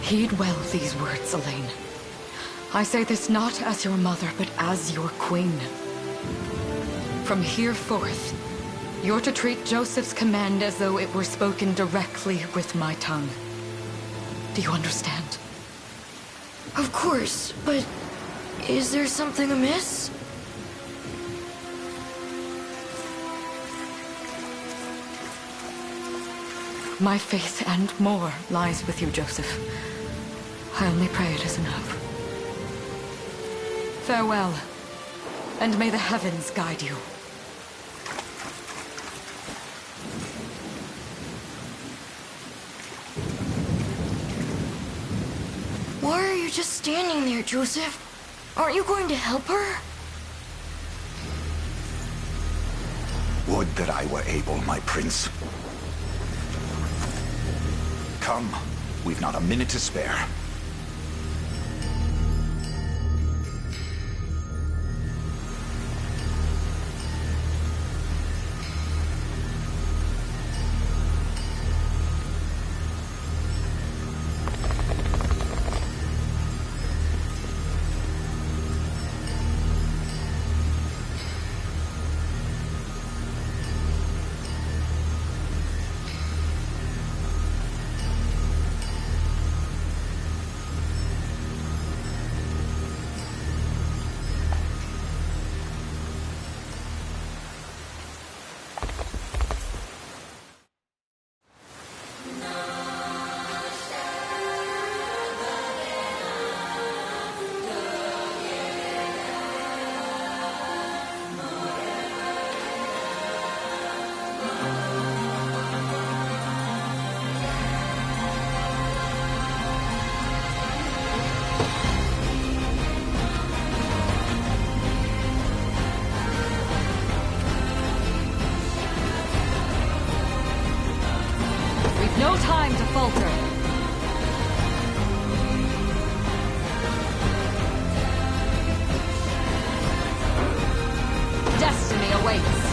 Heed well these words, Elaine. I say this not as your mother, but as your queen. From here forth, you're to treat Joseph's command as though it were spoken directly with my tongue. Do you understand? Of course, but is there something amiss? My faith and more lies with you, Joseph. I only pray it is enough. Farewell, and may the heavens guide you. Why are you just standing there, Joseph? Aren't you going to help her? Would that I were able, my prince. Come, we've not a minute to spare. No time to falter. Destiny awaits.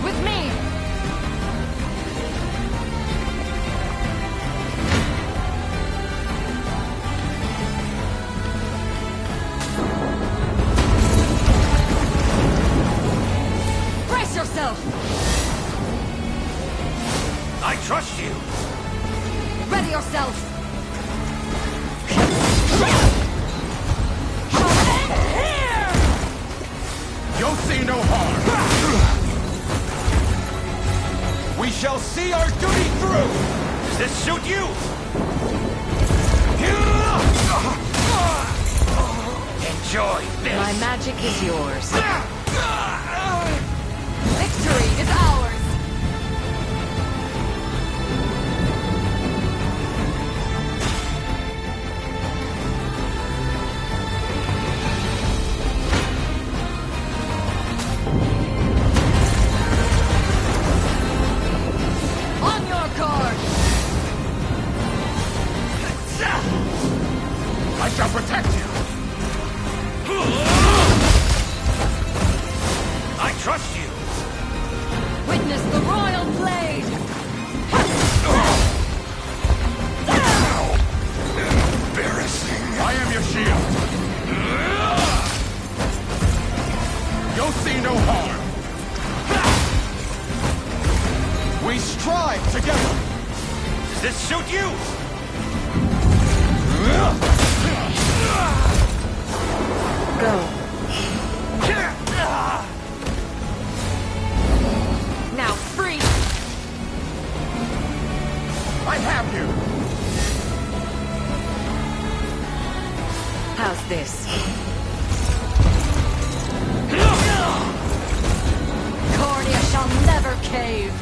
With me! I trust you! Ready yourself! Here! You'll see no harm! We shall see our duty through! Does this suit you? Enjoy this! My magic is yours. Victory is ours! On your guard! I shall protect you! I trust you! Witness the royal blade! Embarrassing! I am your shield! You'll see no harm! We strive together! Does this suit you? Go. Now free! I have you! How's this? Cordia shall never cave!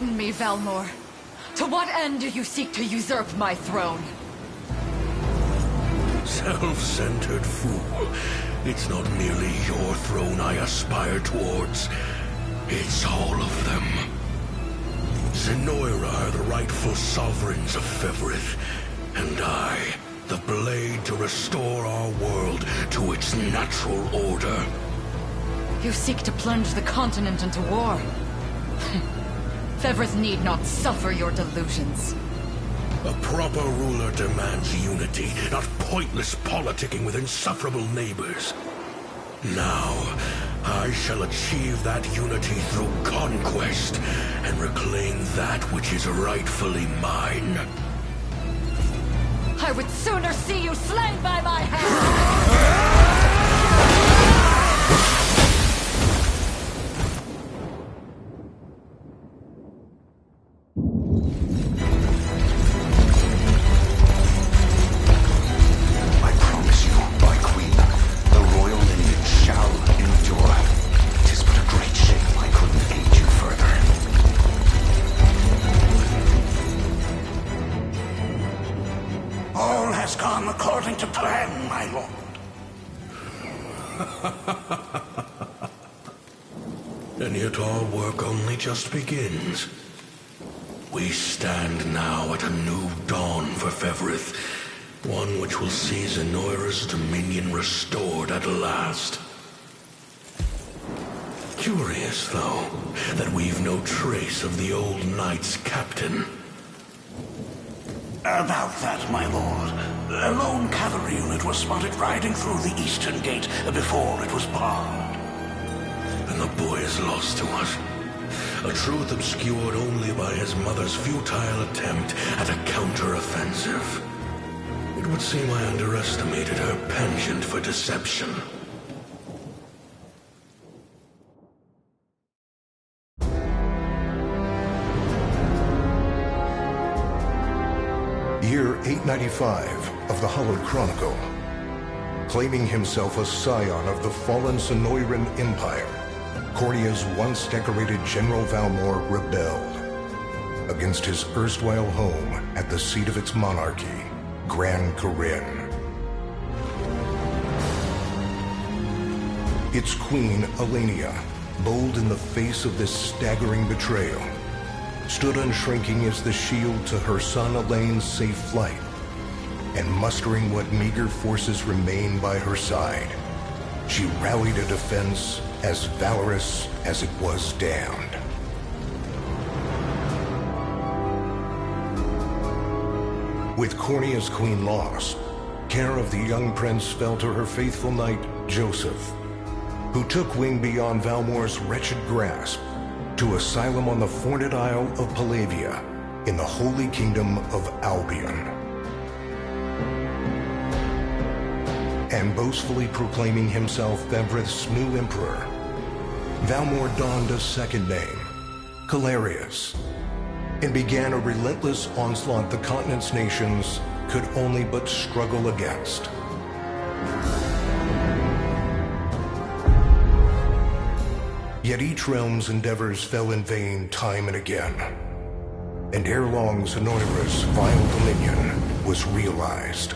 enlighten me, Valmor. To what end do you seek to usurp my throne? Self-centered fool. It's not merely your throne I aspire towards. It's all of them. Zenoira are the rightful sovereigns of Fevrith, and I, the blade to restore our world to its natural order. You seek to plunge the continent into war. Fevrith need not suffer your delusions. A proper ruler demands unity, not pointless politicking with insufferable neighbors. Now, I shall achieve that unity through conquest, and reclaim that which is rightfully mine. I would sooner see you slain by my hand! According to plan, my lord. And yet our work only just begins. We stand now at a new dawn for Fevrith, one which will see Zenoira's dominion restored at last. Curious, though, that we've no trace of the old knight's captain. About that, my lord. A lone cavalry unit was spotted riding through the eastern gate before it was barred. And the boy is lost to us. A truth obscured only by his mother's futile attempt at a counter-offensive. It would seem I underestimated her penchant for deception. Year 895 of the Hallowed Chronicle. Claiming himself a scion of the fallen Sonoran Empire, Cornia's once decorated General Valmor rebelled against his erstwhile home at the seat of its monarchy, Gran Corinne. Its queen, Elenia, bold in the face of this staggering betrayal, stood unshrinking as the shield to her son Elaine's safe flight, and mustering what meager forces remained by her side, she rallied a defense as valorous as it was damned. With Cornia's queen lost, care of the young prince fell to her faithful knight, Joseph, who took wing beyond Valmor's wretched grasp to asylum on the Forned Isle of Palavia in the Holy Kingdom of Albion. And boastfully proclaiming himself Fevrith's new emperor, Valmor donned a second name, Calarius, and began a relentless onslaught the continent's nations could only but struggle against. Yet each realm's endeavors fell in vain time and again, and ere long Zenoira's vile dominion was realized.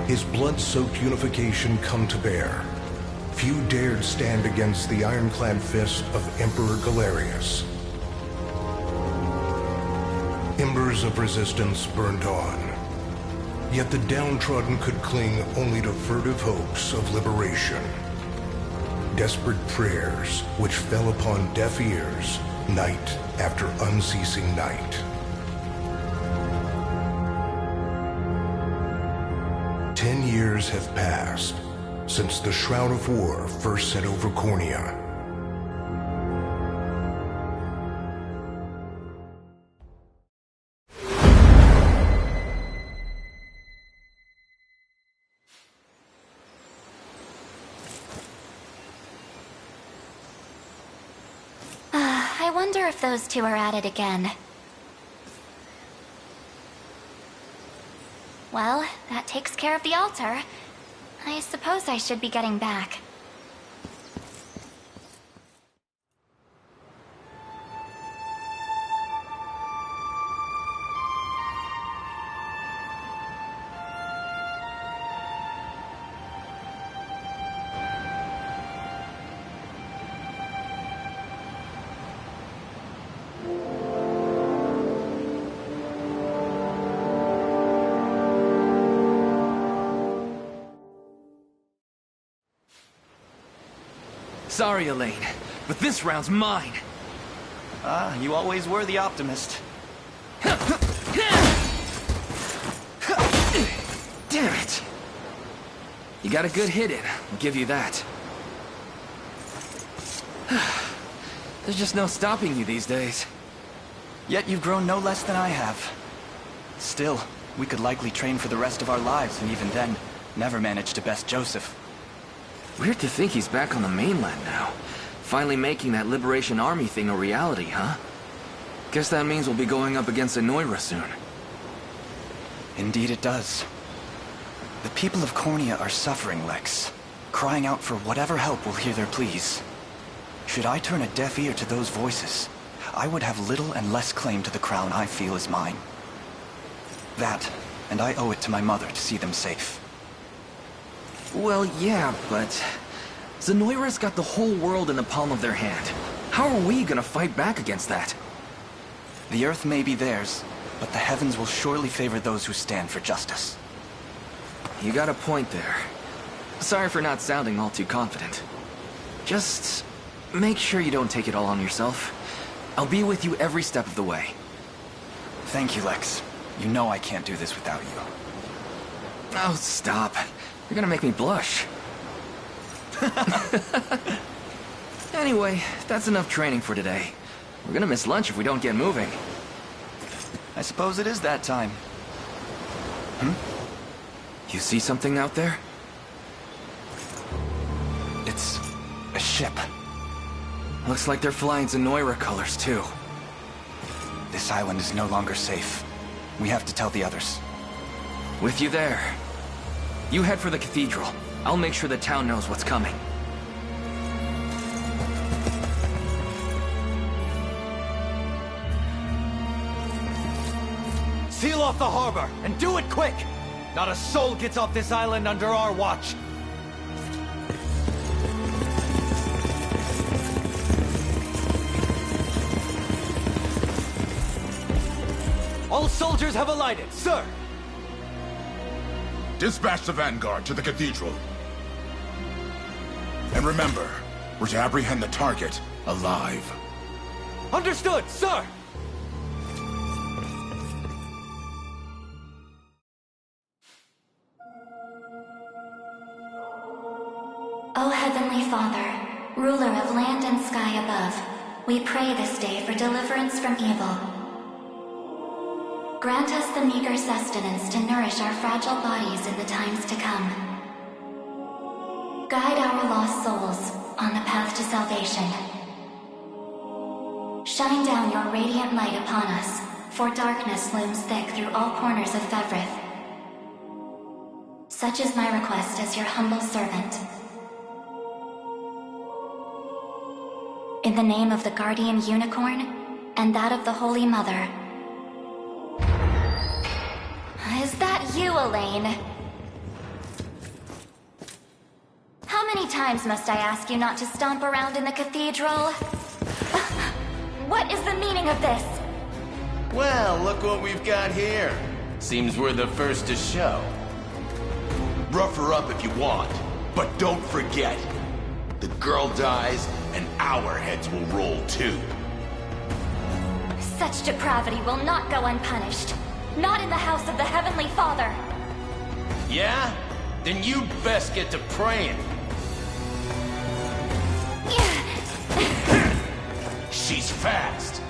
His blood-soaked unification come to bear, few dared stand against the ironclad fist of Emperor Galerius. Embers of resistance burned on, yet the downtrodden could cling only to furtive hopes of liberation. Desperate prayers which fell upon deaf ears night after unceasing night. 10 years have passed since the Shroud of War first set over Cornia. I wonder if those two are at it again. Well, that takes care of the altar. I suppose I should be getting back. Sorry, Elaine, but this round's mine. Ah, you always were the optimist. Damn it! You got a good hit in, I'll give you that. There's just no stopping you these days. Yet you've grown no less than I have. Still, we could likely train for the rest of our lives, and even then, never manage to best Joseph. Weird to think he's back on the mainland now. Finally making that Liberation Army thing a reality, huh? Guess that means we'll be going up against Anoira soon. Indeed it does. The people of Cornea are suffering, Lex. Crying out for whatever help will hear their pleas. Should I turn a deaf ear to those voices, I would have little and less claim to the crown I feel is mine. That, and I owe it to my mother to see them safe. Well, yeah, but... Zenoira's got the whole world in the palm of their hand. How are we gonna fight back against that? The earth may be theirs, but the heavens will surely favor those who stand for justice. You got a point there. Sorry for not sounding all too confident. Just... make sure you don't take it all on yourself. I'll be with you every step of the way. Thank you, Lex. You know I can't do this without you. Oh, stop. You're gonna make me blush. Anyway, that's enough training for today. We're gonna miss lunch if we don't get moving. I suppose it is that time. You see something out there? It's a ship. Looks like they're flying Zenoira colors, too. This island is no longer safe. We have to tell the others. With you there. You head for the cathedral. I'll make sure the town knows what's coming. Seal off the harbor, and do it quick! Not a soul gets off this island under our watch. All soldiers have alighted, sir! Dispatch the vanguard to the cathedral. And remember, we're to apprehend the target alive. Understood, sir! O Heavenly Father, ruler of land and sky above, we pray this day for deliverance from evil. Grant us the meager sustenance to nourish our fragile bodies in the times to come. Guide our lost souls on the path to salvation. Shine down your radiant light upon us, for darkness looms thick through all corners of Fevrith. Such is my request as your humble servant. In the name of the Guardian Unicorn, and that of the Holy Mother. Is that you, Elaine? How many times must I ask you not to stomp around in the cathedral? What is the meaning of this? Well, look what we've got here. Seems we're the first to show. Rough her up if you want, but don't forget. The girl dies, and our heads will roll too. Such depravity will not go unpunished. Not in the house of the Heavenly Father. Yeah? Then you'd best get to praying. She's fast.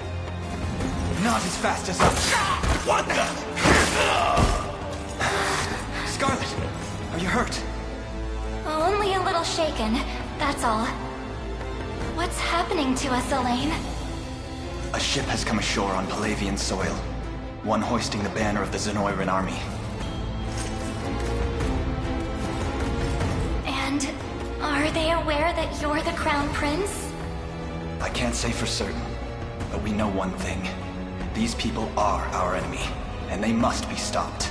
Not as fast as us. What the? Scarlet, are you hurt? Only a little shaken, that's all. What's happening to us, Elaine? A ship has come ashore on Palavian soil. One hoisting the banner of the Zenoiran army. And are they aware that you're the Crown Prince? I can't say for certain, but we know one thing. These people are our enemy, and they must be stopped.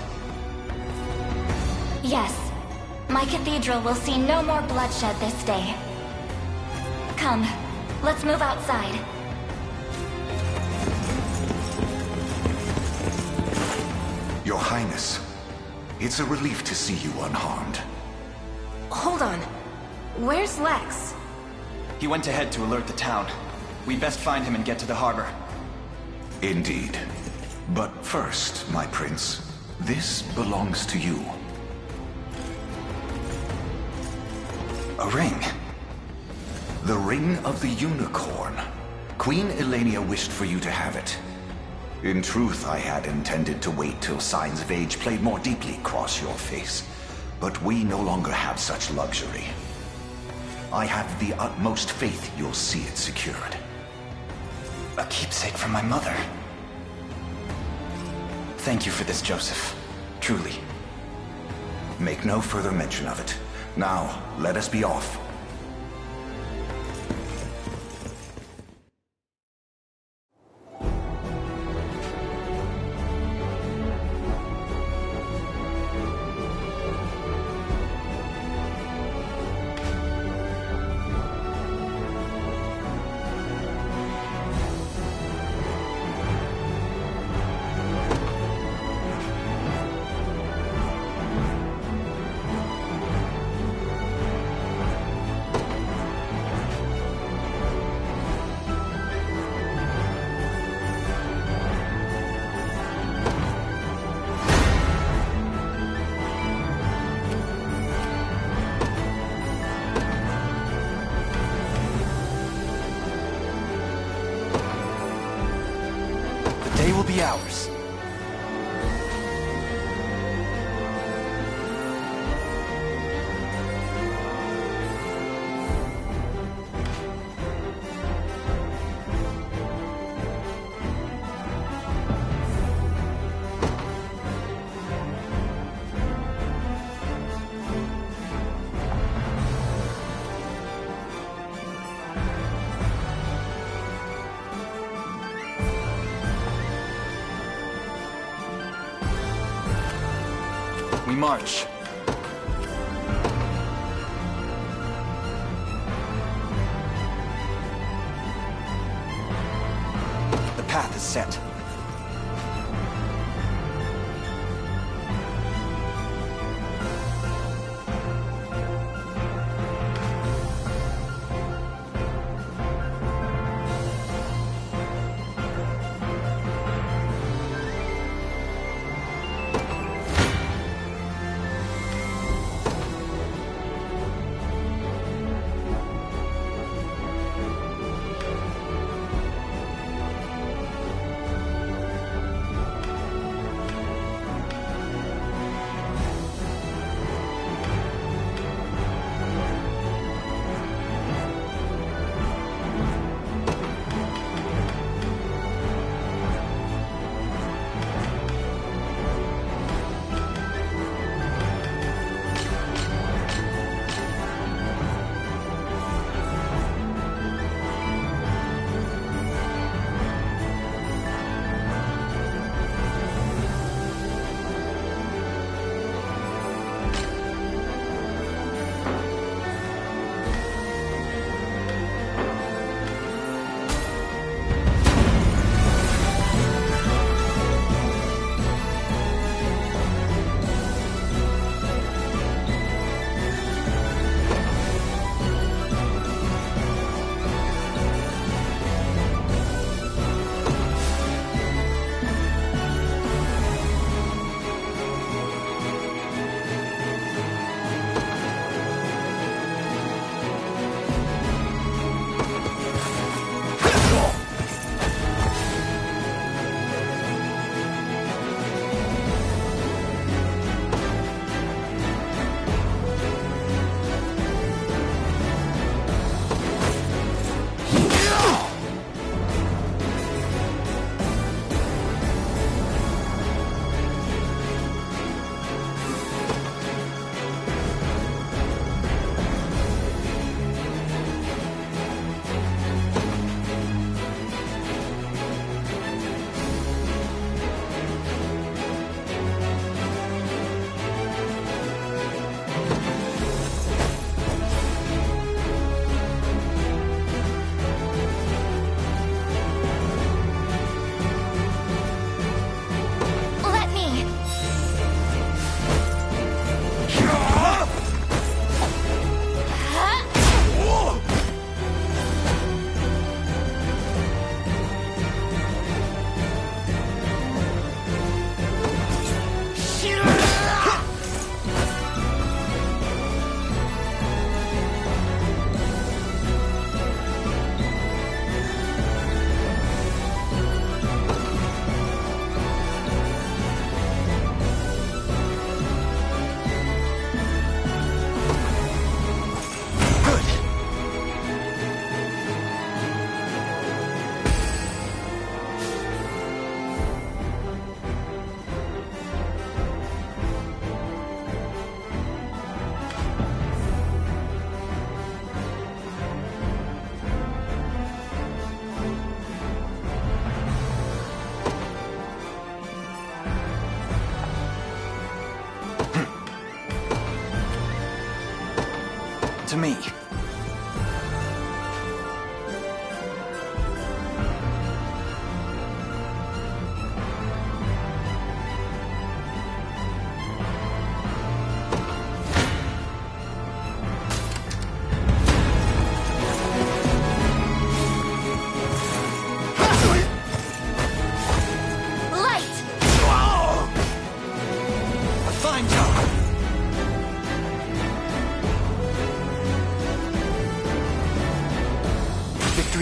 Yes. My cathedral will see no more bloodshed this day. Come, let's move outside. Your Highness, it's a relief to see you unharmed. Hold on. Where's Lex? He went ahead to alert the town. We best find him and get to the harbor. Indeed. But first, my prince, this belongs to you. A ring. The Ring of the Unicorn. Queen Elenia wished for you to have it. In truth, I had intended to wait till signs of age played more deeply across your face. But we no longer have such luxury. I have the utmost faith you'll see it secured. A keepsake from my mother. Thank you for this, Joseph. Truly. Make no further mention of it. Now, let us be off. They will be ours. We march. The path is set. me.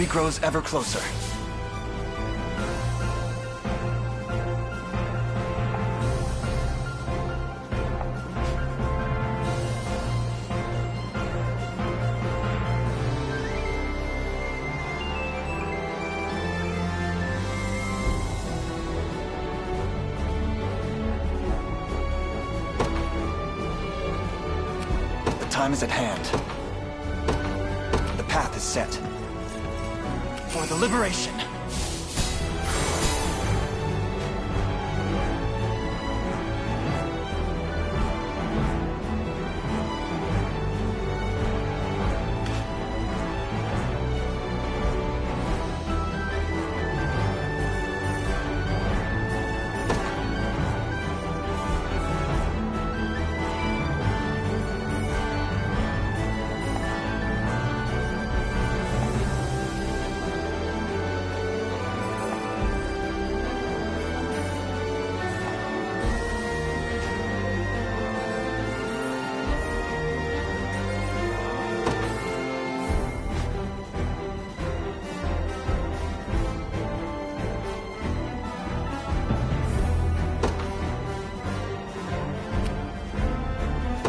Grows ever closer. The time is at hand. The path is set. For the liberation.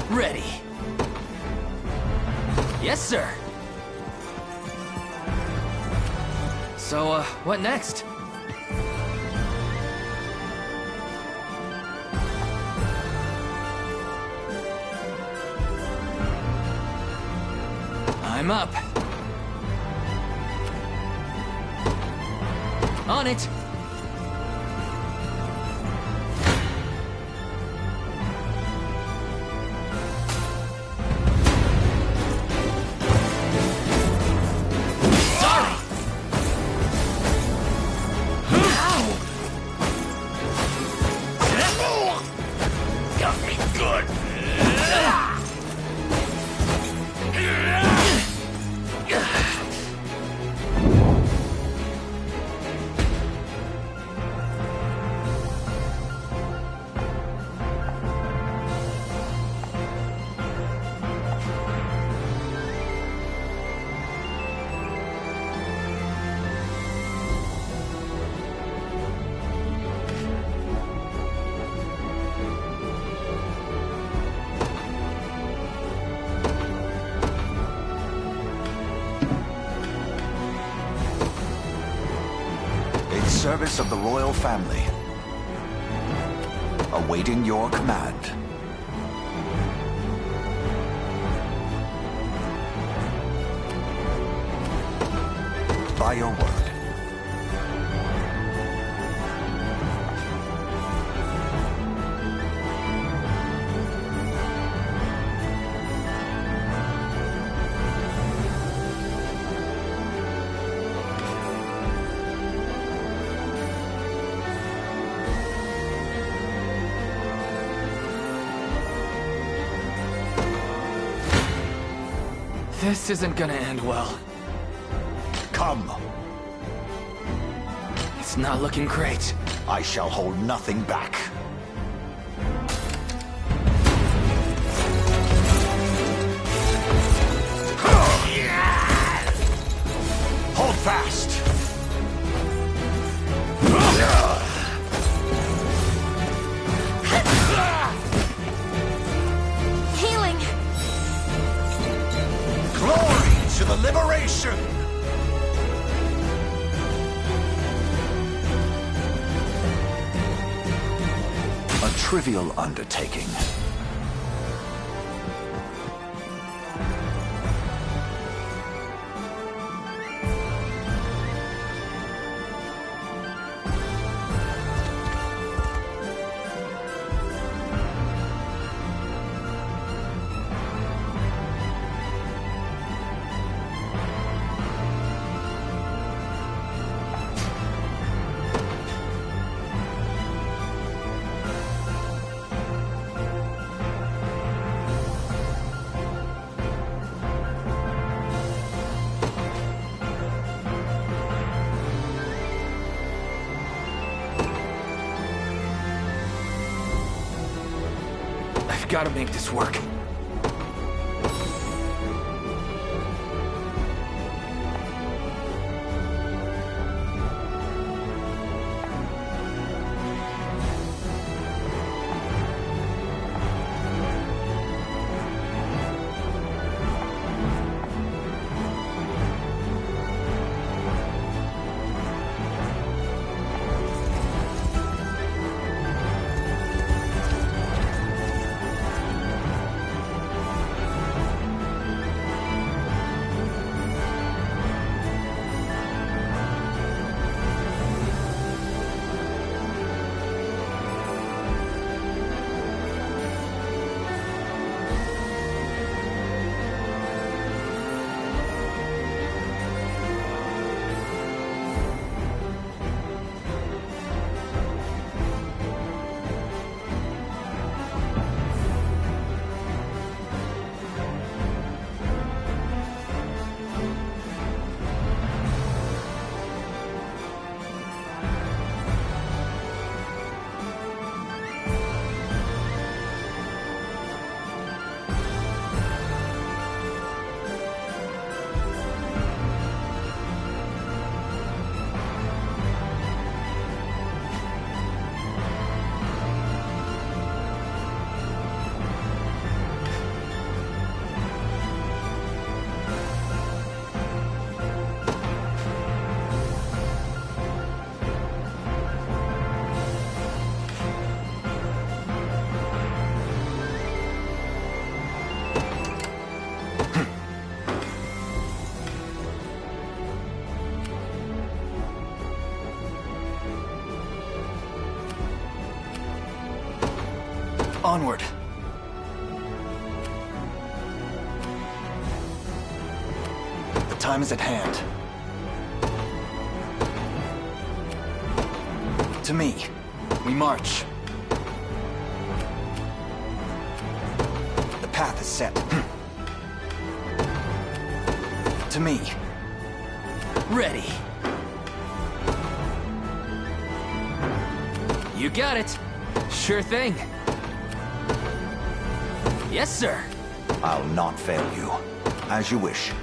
Ready. Yes, sir. So, what next? I'm up. On it. Service of the royal family. Awaiting your command. By your word. This isn't gonna end well. Come. It's not looking great. I shall hold nothing back. Hold fast. Healing. Glory to the liberation. A trivial undertaking. gotta make this work. Onward. The time is at hand. To me, we march. The path is set. To me. Ready. You got it. Sure thing. Yes, sir. I'll not fail you. As you wish.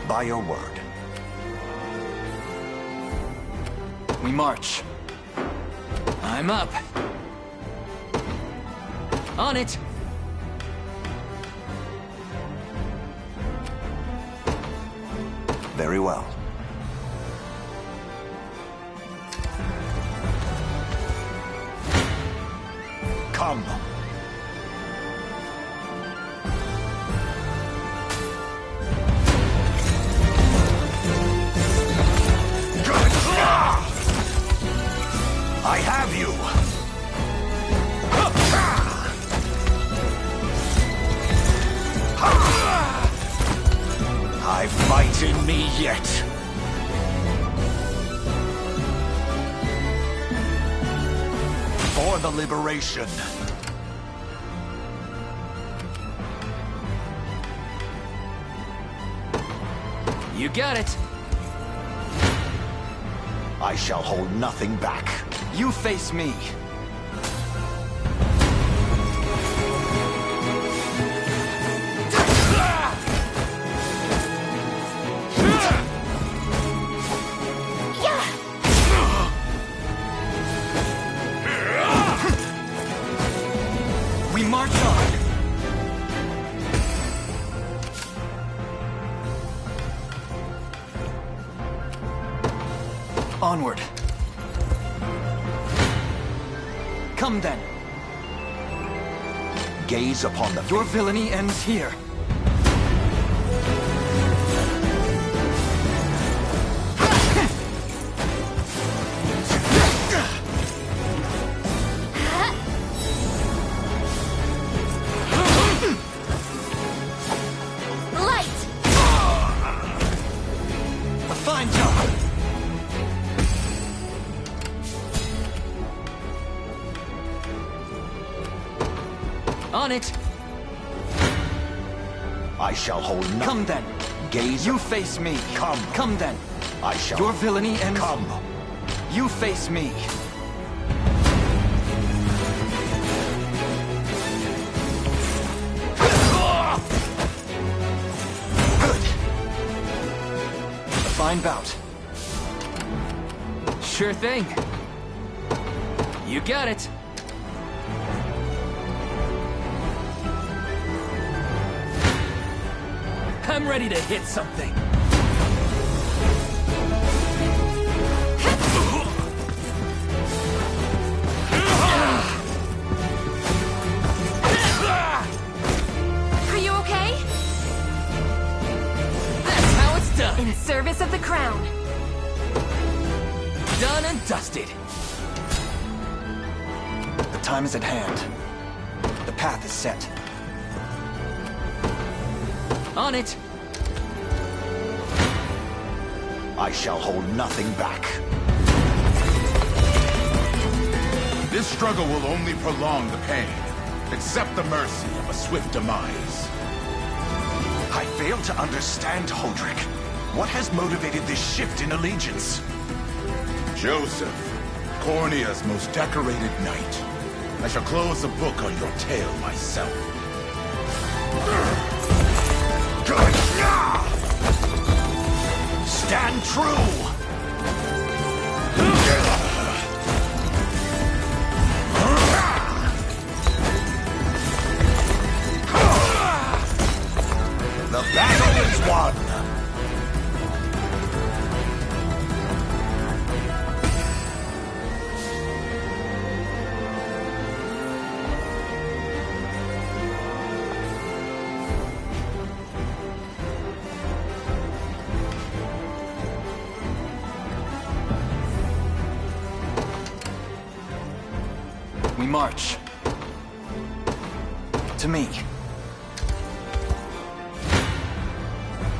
By your word. We march. I'm up. On it. Very well. Come. I have you. I fight in me yet. For the liberation. You got it. I shall hold nothing back. You face me. We march on. Onward. Come then. Gaze upon the... Your villainy ends here. Fine job! On it! I shall hold nothing. Come then. Gaze. You face me. Come. Come then. I shall... Your villainy ends... Come. You face me. Good. A fine bout. Sure thing. You got it. I'm ready to hit something. Are you okay? That's how it's done. In service of the crown. Done and dusted. The time is at hand. The path is set. On it. I shall hold nothing back. This struggle will only prolong the pain. Accept the mercy of a swift demise. I fail to understand, Holdrick. What has motivated this shift in allegiance? Joseph, Cornea's most decorated knight. I shall close the book on your tale myself. Good. Stand true! The battle is won! We march. To me.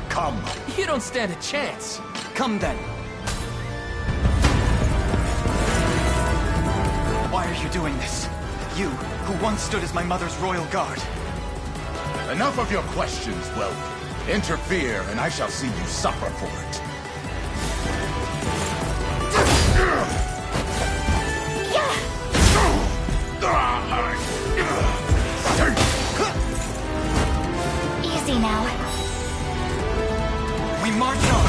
Come. You don't stand a chance. Come then. Why are you doing this? You, who once stood as my mother's royal guard. Enough of your questions, Welp. Interfere, and I shall see you suffer for it. Easy now. We march on.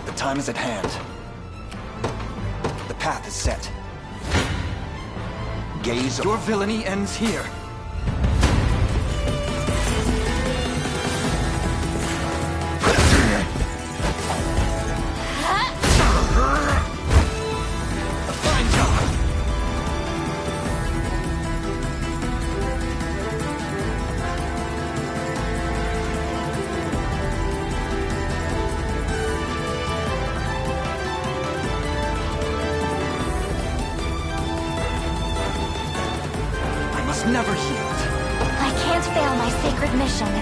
The time is at hand. The path is set. Gaze. Your villainy ends here. A fine job. I must never yield. I can't fail my sacred mission.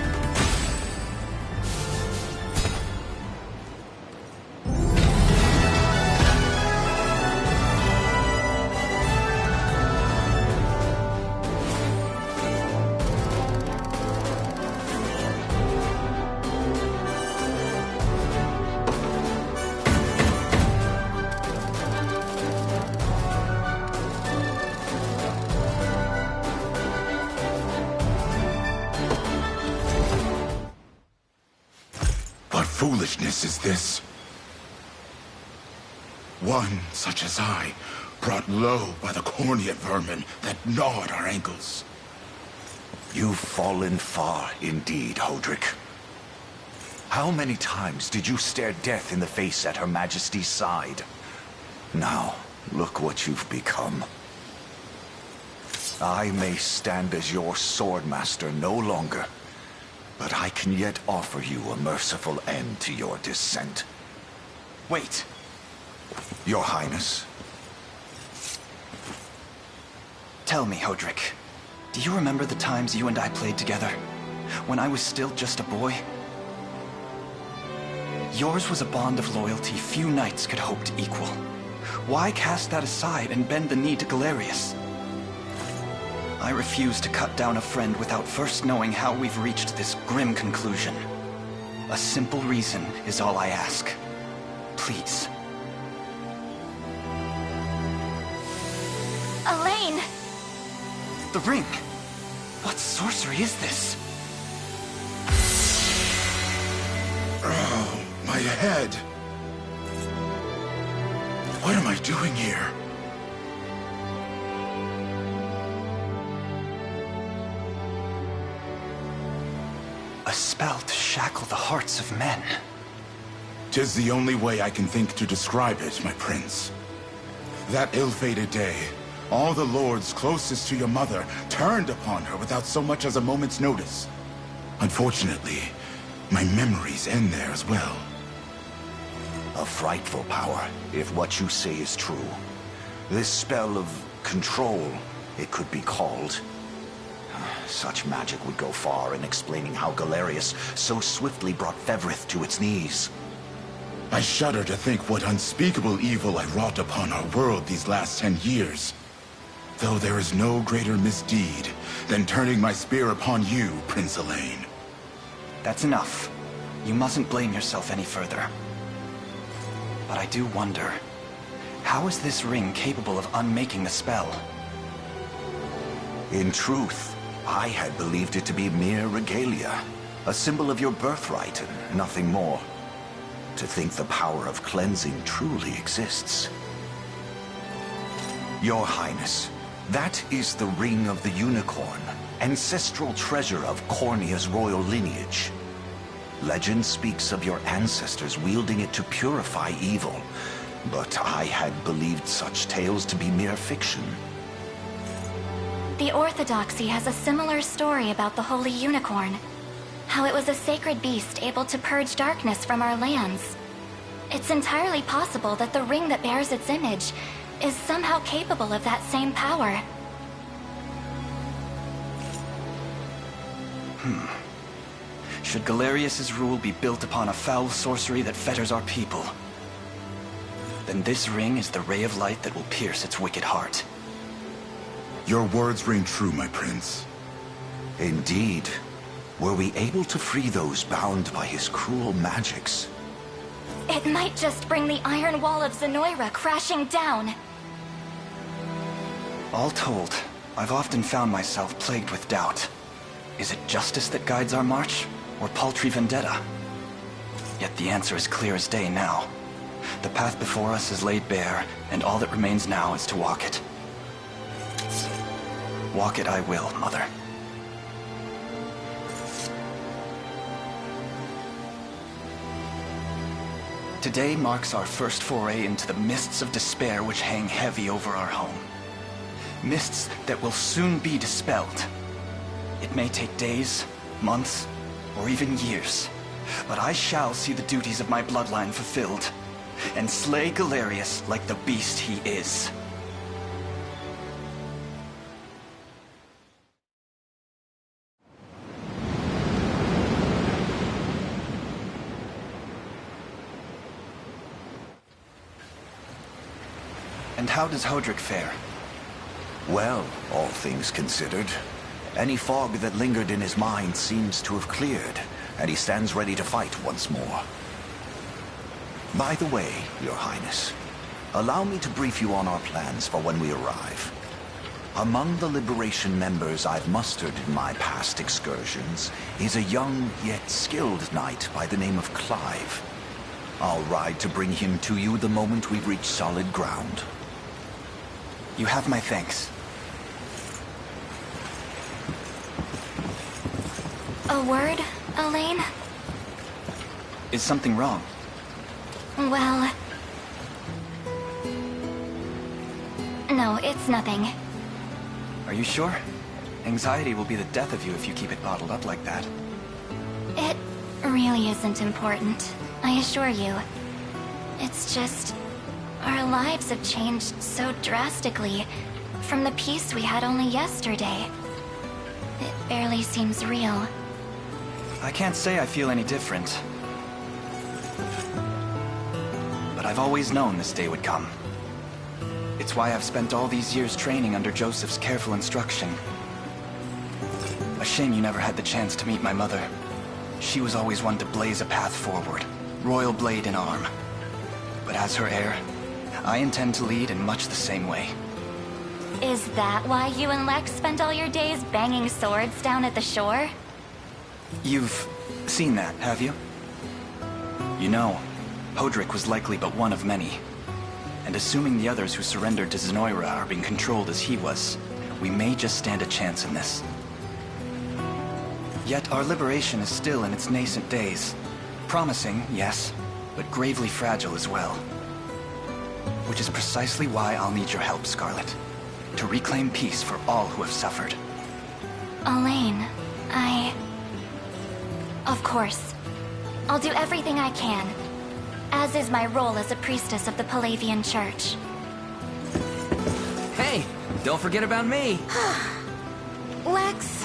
What foolishness is this? One such as I, brought low by the cornea vermin that gnawed our ankles. You've fallen far indeed, Holdrick. How many times did you stare death in the face at Her Majesty's side? Now, look what you've become. I may stand as your swordmaster no longer, but I can yet offer you a merciful end to your descent. Wait. Your Highness. Tell me, Holdrick. Do you remember the times you and I played together? When I was still just a boy? Yours was a bond of loyalty few knights could hope to equal. Why cast that aside and bend the knee to Galerius? I refuse to cut down a friend without first knowing how we've reached this grim conclusion. A simple reason is all I ask. Please. Elaine! The ring! What sorcery is this? Oh, my head. What am I doing here? A spell to shackle the hearts of men. 'Tis the only way I can think to describe it, my prince. That ill-fated day, all the lords closest to your mother turned upon her without so much as a moment's notice. Unfortunately, my memories end there as well. A frightful power, if what you say is true. This spell of control, it could be called. Such magic would go far in explaining how Galerius so swiftly brought Fevrith to its knees. I shudder to think what unspeakable evil I wrought upon our world these last 10 years. Though there is no greater misdeed than turning my spear upon you, Prince Elaine. That's enough. You mustn't blame yourself any further. But I do wonder, how is this ring capable of unmaking the spell? In truth, I had believed it to be mere regalia, a symbol of your birthright and nothing more. To think the power of cleansing truly exists. Your Highness, that is the Ring of the Unicorn, ancestral treasure of Cornia's royal lineage. Legend speaks of your ancestors wielding it to purify evil, but I had believed such tales to be mere fiction. The Orthodoxy has a similar story about the Holy Unicorn. How it was a sacred beast able to purge darkness from our lands. It's entirely possible that the ring that bears its image is somehow capable of that same power. Should Galerius's rule be built upon a foul sorcery that fetters our people, then this ring is the ray of light that will pierce its wicked heart. Your words ring true, my prince. Indeed. Were we able to free those bound by his cruel magics? It might just bring the Iron Wall of Zenoira crashing down. All told, I've often found myself plagued with doubt. Is it justice that guides our march, or paltry vendetta? Yet the answer is clear as day now. The path before us is laid bare, and all that remains now is to walk it. Walk it I will, Mother. Today marks our first foray into the mists of despair which hang heavy over our home. Mists that will soon be dispelled. It may take days, months, or even years, but I shall see the duties of my bloodline fulfilled, and slay Galerius like the beast he is. And how does Hodrick fare? Well, all things considered. Any fog that lingered in his mind seems to have cleared, and he stands ready to fight once more. By the way, Your Highness, allow me to brief you on our plans for when we arrive. Among the Liberation members I've mustered in my past excursions is a young yet skilled knight by the name of Clive. I'll ride to bring him to you the moment we reach solid ground. You have my thanks. A word, Elaine? Is something wrong? Well... No, it's nothing. Are you sure? Anxiety will be the death of you if you keep it bottled up like that. It really isn't important, I assure you. It's just... our lives have changed so drastically from the peace we had only yesterday. It barely seems real. I can't say I feel any different. But I've always known this day would come. It's why I've spent all these years training under Joseph's careful instruction. A shame you never had the chance to meet my mother. She was always one to blaze a path forward, royal blade in arm. But as her heir, I intend to lead in much the same way. Is that why you and Lex spent all your days banging swords down at the shore? You've seen that, have you? You know, Hodrick was likely but one of many. And assuming the others who surrendered to Zenoira are being controlled as he was, we may just stand a chance in this. Yet our liberation is still in its nascent days. Promising, yes, but gravely fragile as well. Which is precisely why I'll need your help, Scarlet. To reclaim peace for all who have suffered. Elaine, Of course. I'll do everything I can. As is my role as a priestess of the Palavian Church. Hey, don't forget about me. Lex.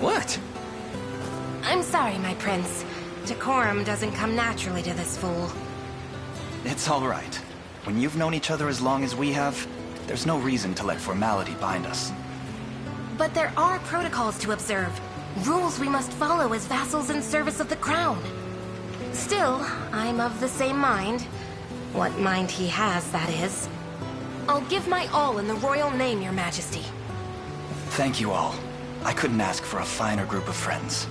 What? I'm sorry, my prince. Decorum doesn't come naturally to this fool. It's all right. When you've known each other as long as we have, there's no reason to let formality bind us. But there are protocols to observe. Rules we must follow as vassals in service of the crown. Still, I'm of the same mind. What mind he has, that is. I'll give my all in the royal name, your majesty. Thank you all. I couldn't ask for a finer group of friends.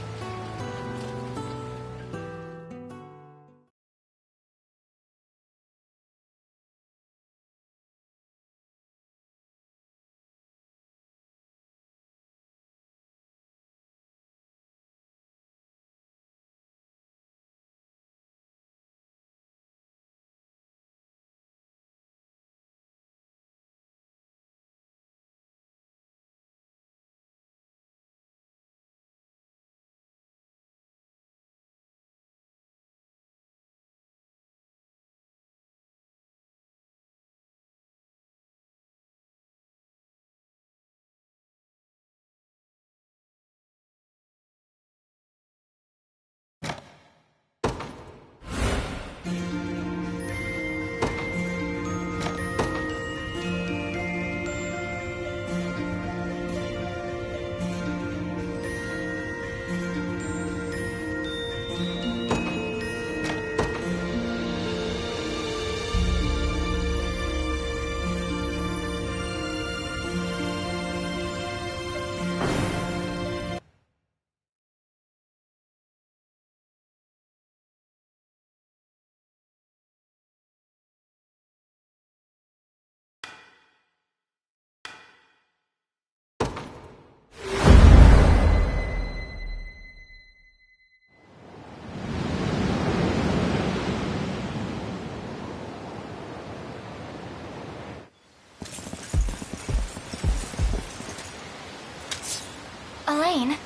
Elaine,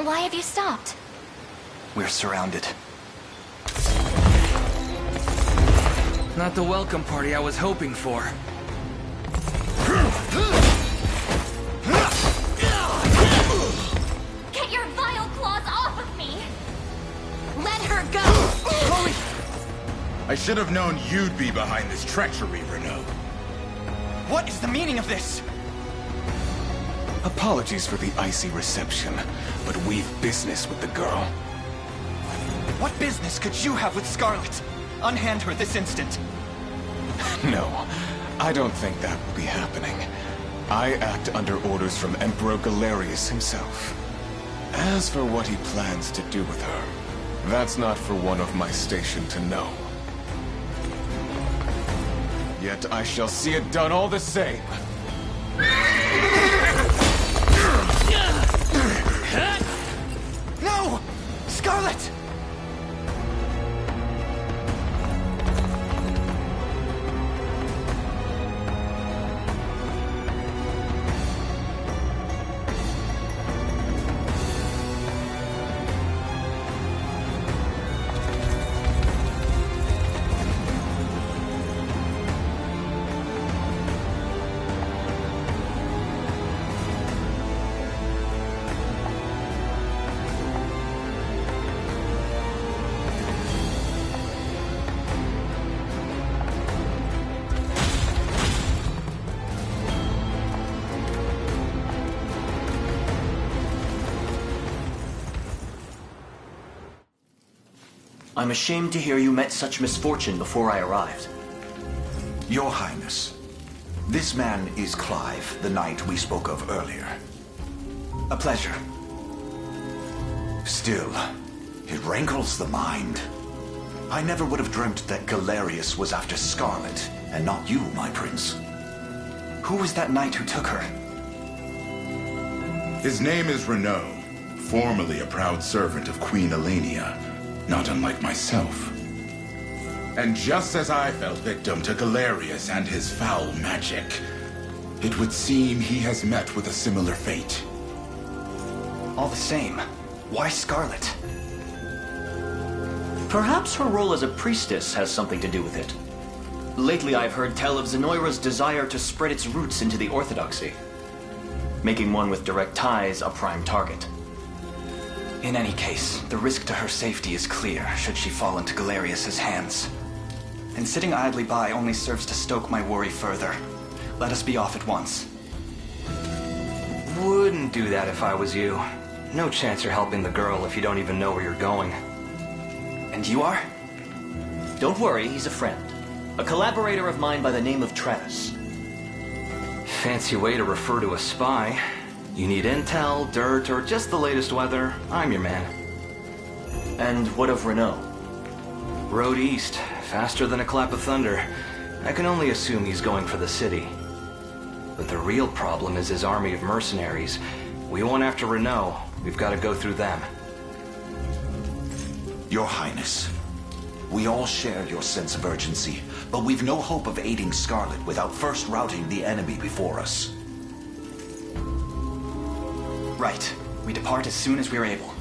why have you stopped? We're surrounded. Not the welcome party I was hoping for. Get your vile claws off of me! Let her go! Chloe! I should have known you'd be behind this treachery, Renaud. What is the meaning of this? Apologies for the icy reception, but we've business with the girl. What business could you have with Scarlet? Unhand her this instant. No, I don't think that will be happening. I act under orders from Emperor Galerius himself. As for what he plans to do with her, that's not for one of my station to know. Yet I shall see it done all the same. No! Scarlet! I'm ashamed to hear you met such misfortune before I arrived. Your Highness, this man is Clive, the knight we spoke of earlier. A pleasure. Still, it rankles the mind. I never would have dreamt that Galerius was after Scarlet, and not you, my prince. Who was that knight who took her? His name is Renaud, formerly a proud servant of Queen Elenia, not unlike myself. And just as I fell victim to Galerius and his foul magic, it would seem he has met with a similar fate. All the same, why Scarlet? Perhaps her role as a priestess has something to do with it. Lately I've heard tell of Zenoira's desire to spread its roots into the Orthodoxy, making one with direct ties a prime target. In any case, the risk to her safety is clear should she fall into Galerius's hands. And sitting idly by only serves to stoke my worry further. Let us be off at once. Wouldn't do that if I was you. No chance you're helping the girl if you don't even know where you're going. And you are? Don't worry, he's a friend. A collaborator of mine by the name of Travis. Fancy way to refer to a spy. You need intel, dirt, or just the latest weather, I'm your man. And what of Renaud? Road east, faster than a clap of thunder. I can only assume he's going for the city. But the real problem is his army of mercenaries. We want after Renaud, we've got to go through them. Your Highness, we all share your sense of urgency, but we've no hope of aiding Scarlet without first routing the enemy before us. Right. We depart as soon as we're able.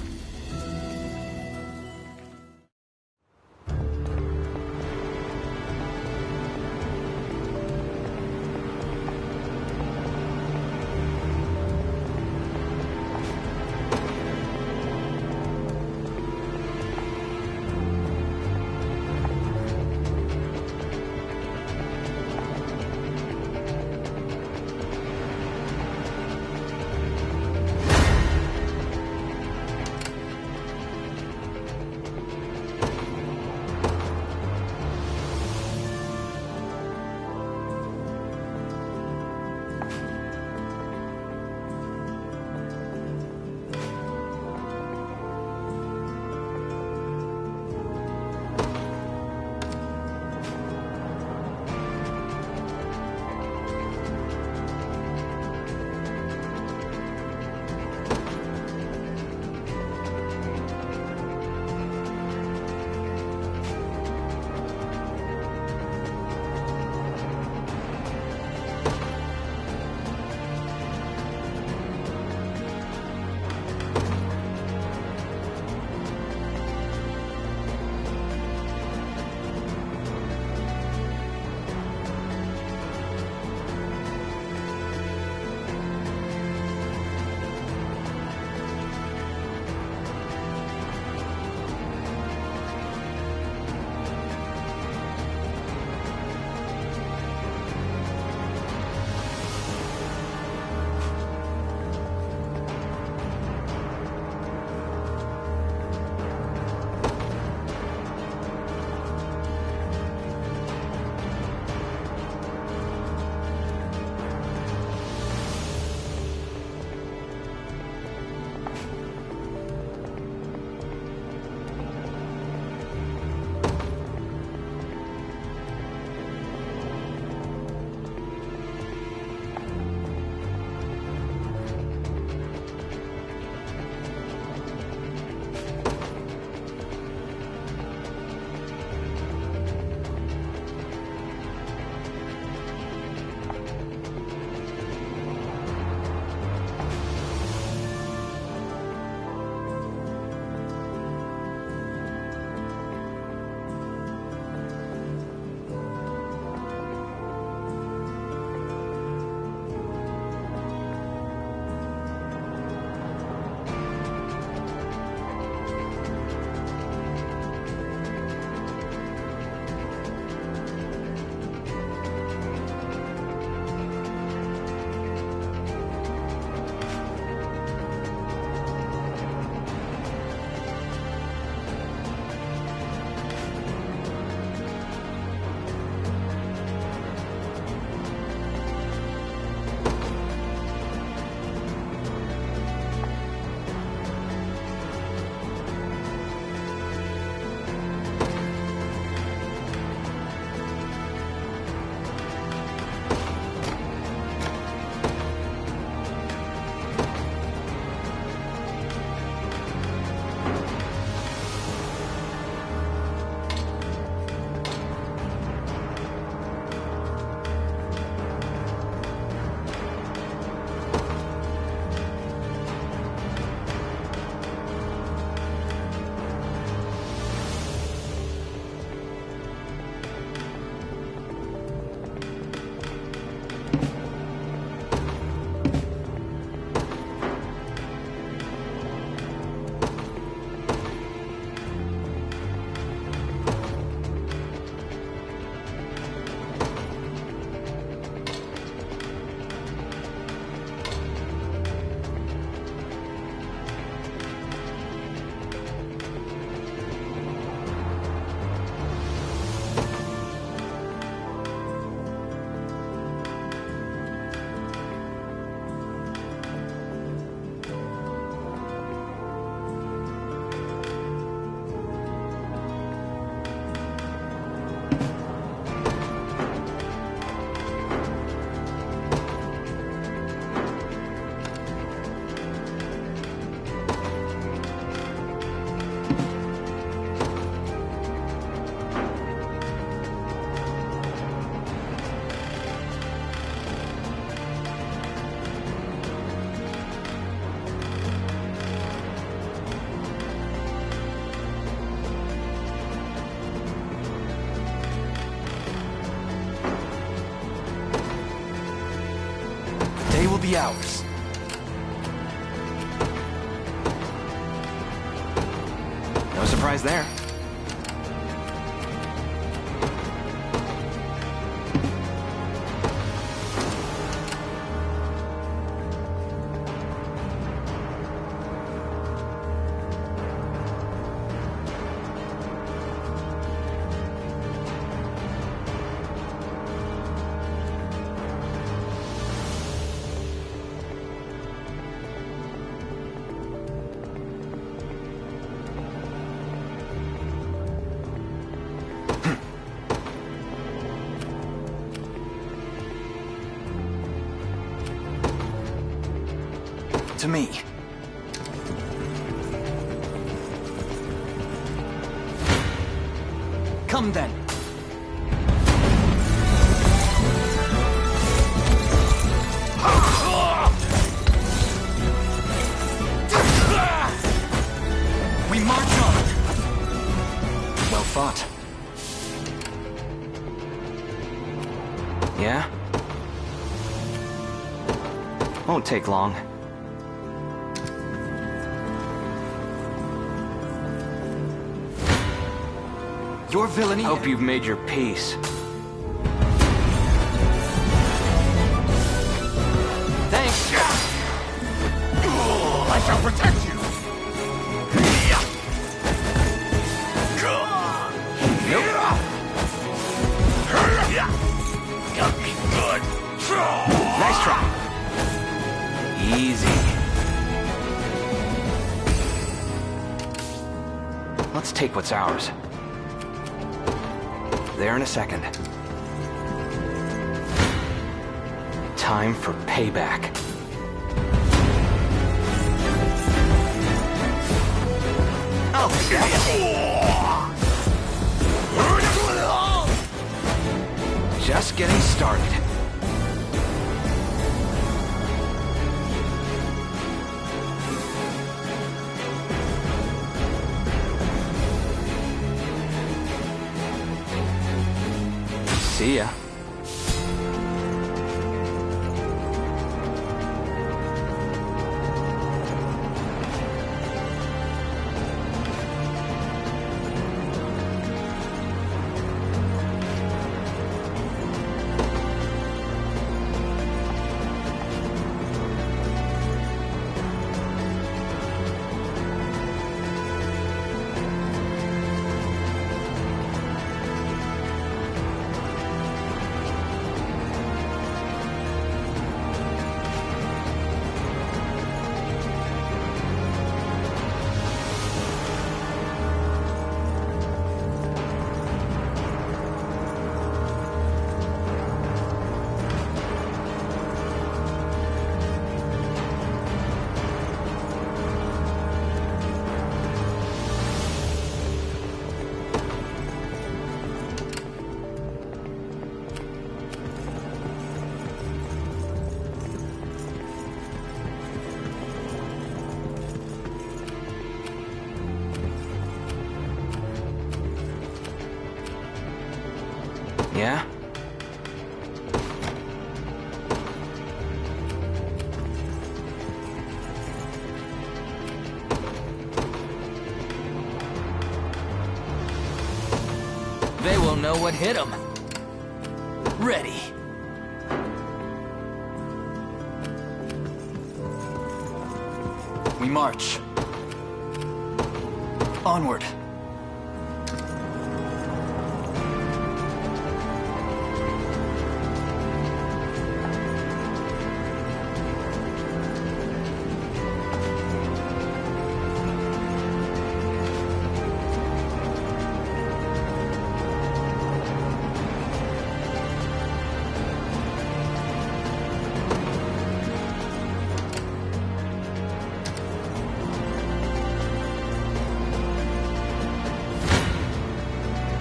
be ours. No surprise there. To me. Come then. We march on. Well fought. Yeah? Won't take long. Your villainy... Hope you've made your peace. Thanks. I shall protect you! Got me good. Nice try. Easy. Let's take what's ours. There in a second. Time for payback. Oh, Just getting started. See ya. Yeah? They won't know what hit them. Ready. We march. Onward.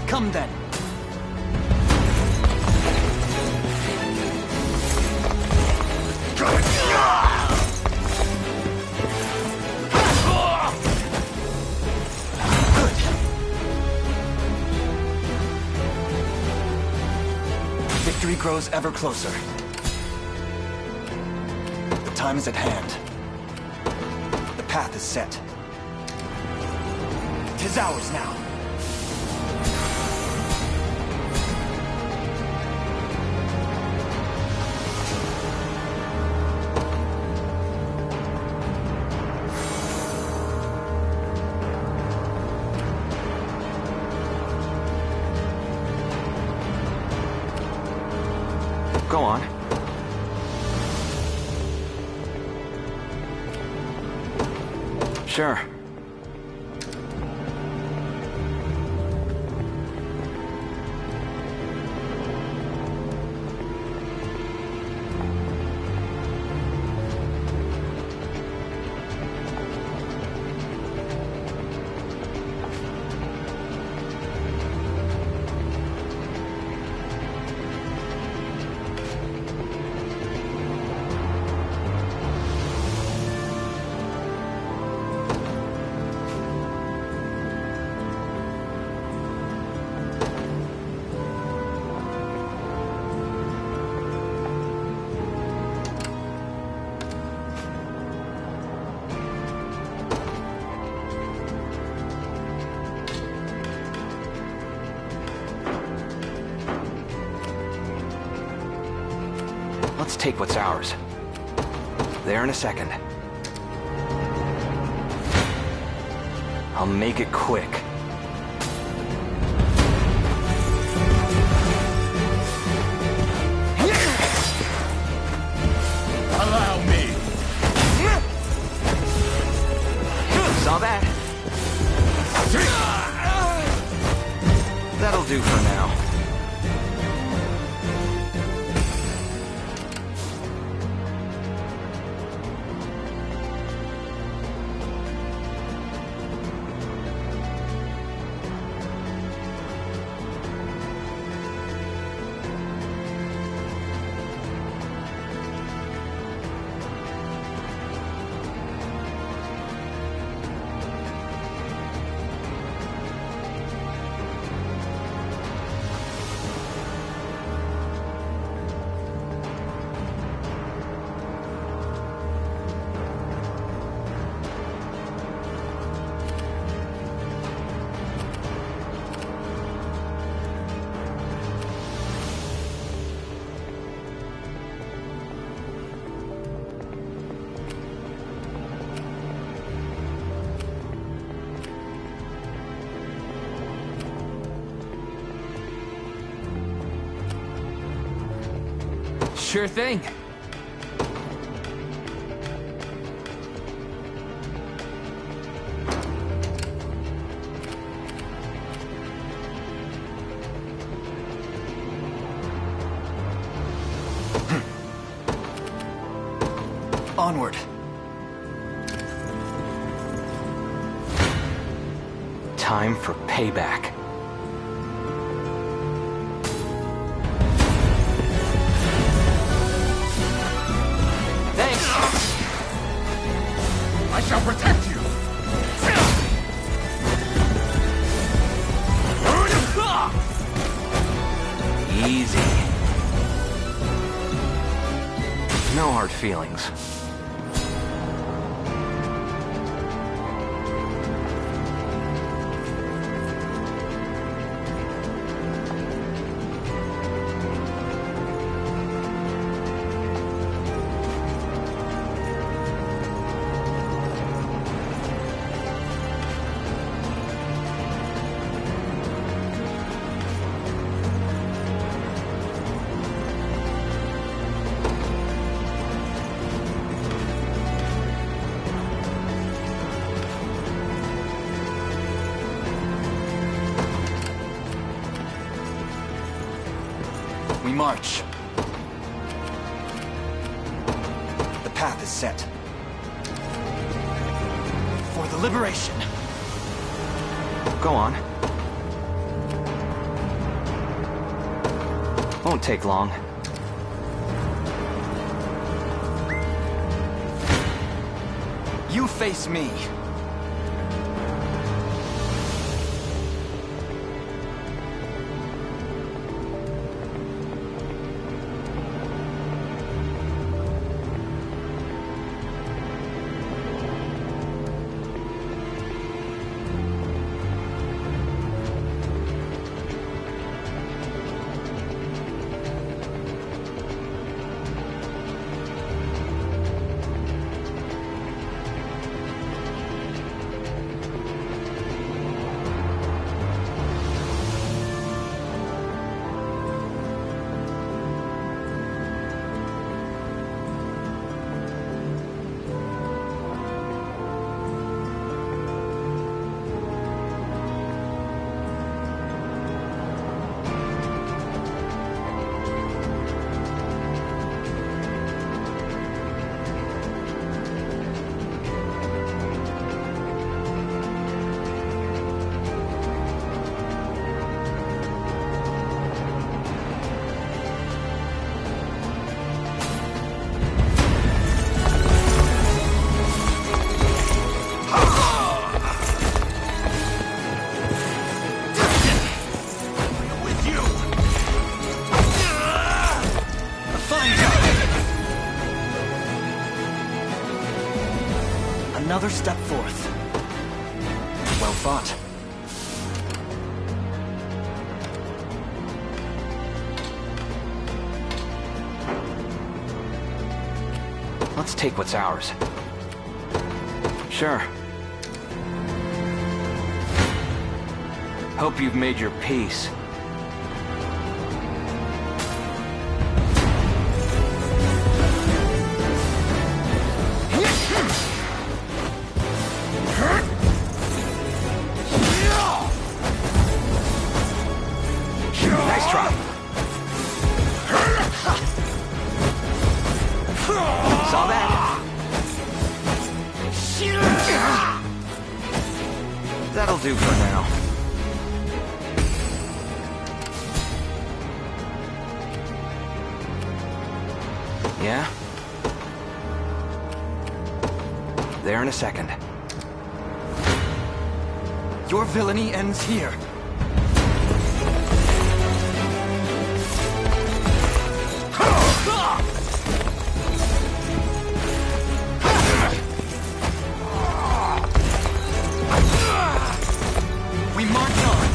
Come then. Victory grows ever closer. time is at hand. The path is set. 'Tis ours now. Go on. Sure. Let's take what's ours. There in a second. I'll make it quick. Allow me! Saw that? That'll do for now. Sure thing. Onward. Time for payback. I shall protect you! Easy. No hard feelings. We march. The path is set. For the liberation. Go on. Won't take long. You face me. another step forth. Well fought. Let's take what's ours. Sure. Hope you've made your peace. Nice try. Saw that? That'll do for now. Yeah? There in a second. Your villainy ends here. We march on.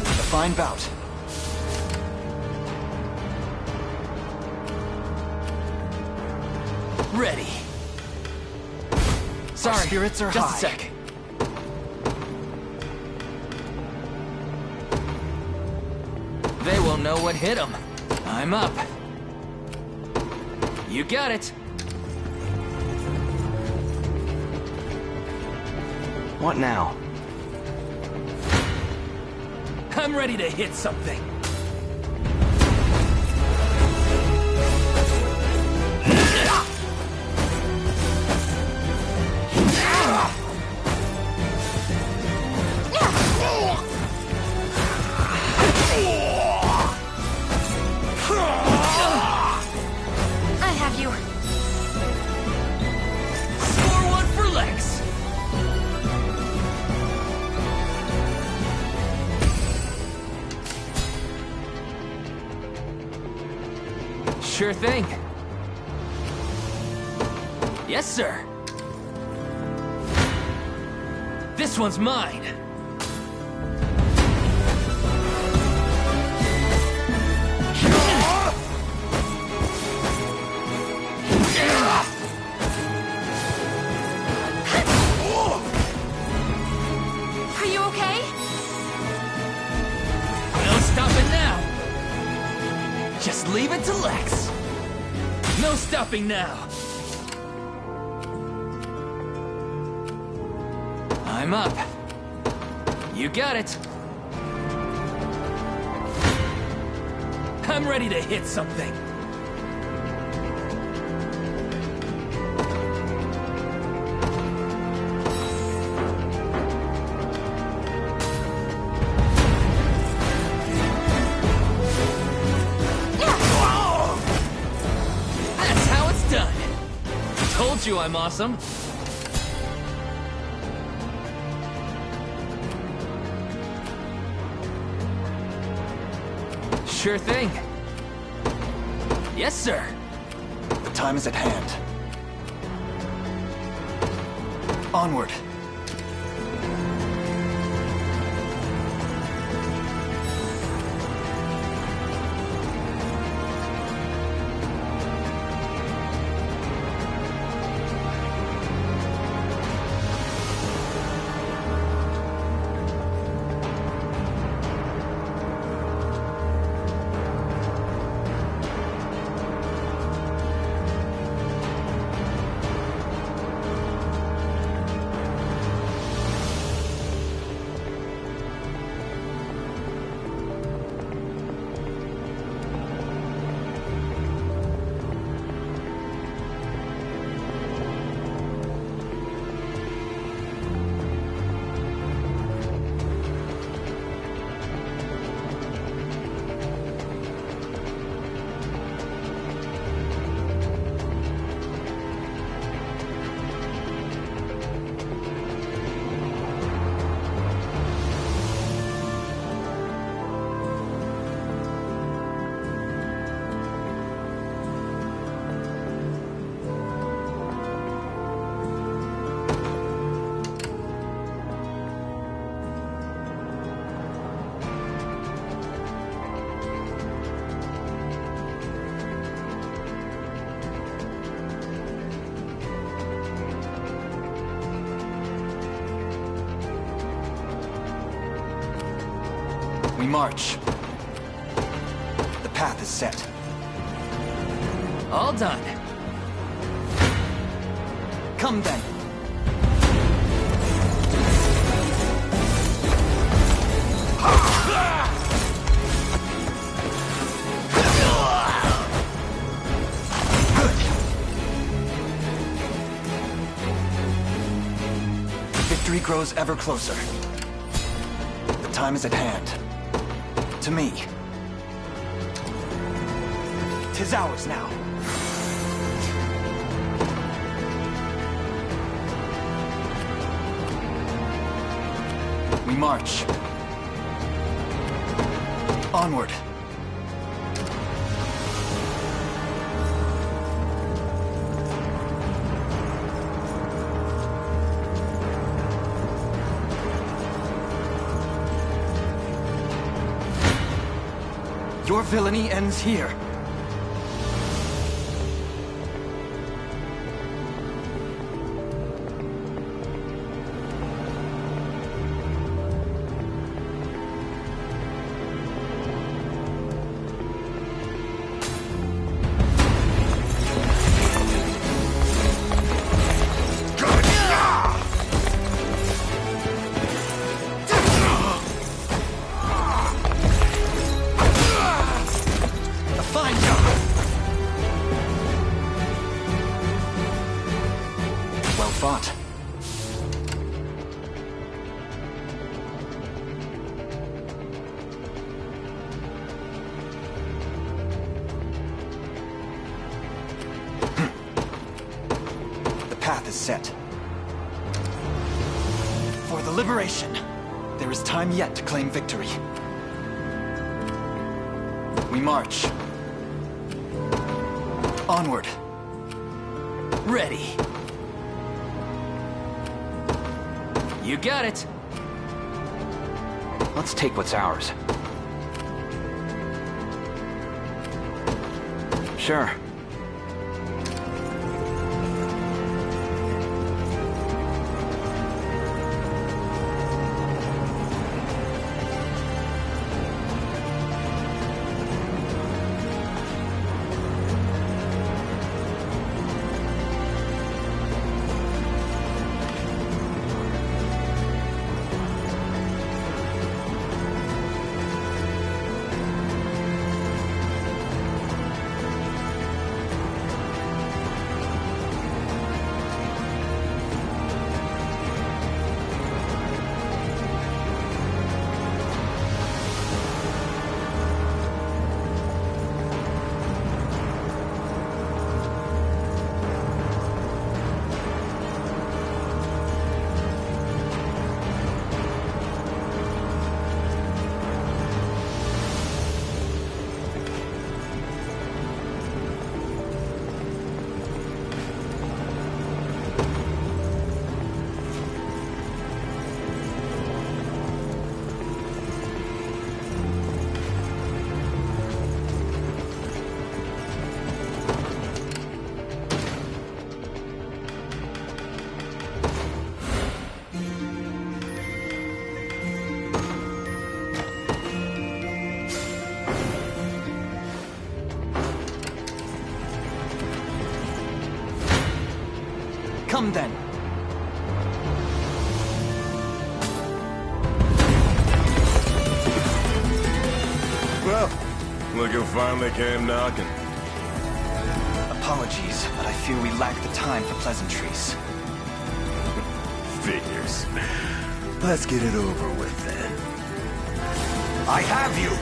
A fine bout. Ready. Sorry, our spirits are just high. a sec. They won't know what hit them. I'm up. You got it. What now? I'm ready to hit something. I have you. Score one for Lex. Sure thing. Yes, sir. This one's mine. Are you okay? No stopping now. Just leave it to Lex. No stopping now. I'm up. You got it. I'm ready to hit something. That's how it's done. Told you I'm awesome. Sure thing. Yes, sir. The time is at hand. Onward. We march. The path is set. All done. Come then. Victory grows ever closer. The time is at hand. To me. 'Tis ours now. We march. Onward. Your villainy ends here. Fought. The path is set. For the liberation, there is time yet to claim victory. We march. Onward. Ready. You got it. Let's take what's ours. Sure. Come then. Well, look who finally came knocking. Apologies, but I fear we lack the time for pleasantries. Figures. Let's get it over with then. I have you!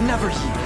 Never yield.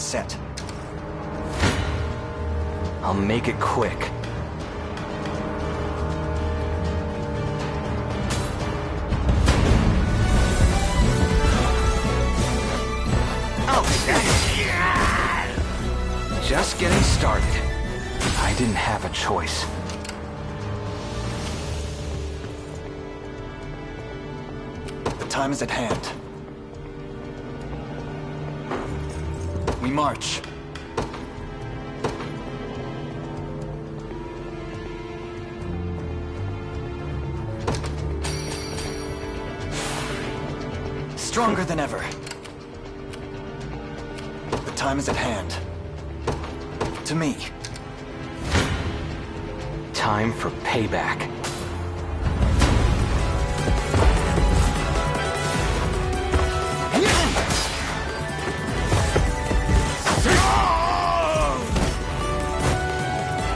set. I'll make it quick. Just getting started. I didn't have a choice. The time is at hand. We march. Stronger than ever. The time is at hand. To me. Time for payback.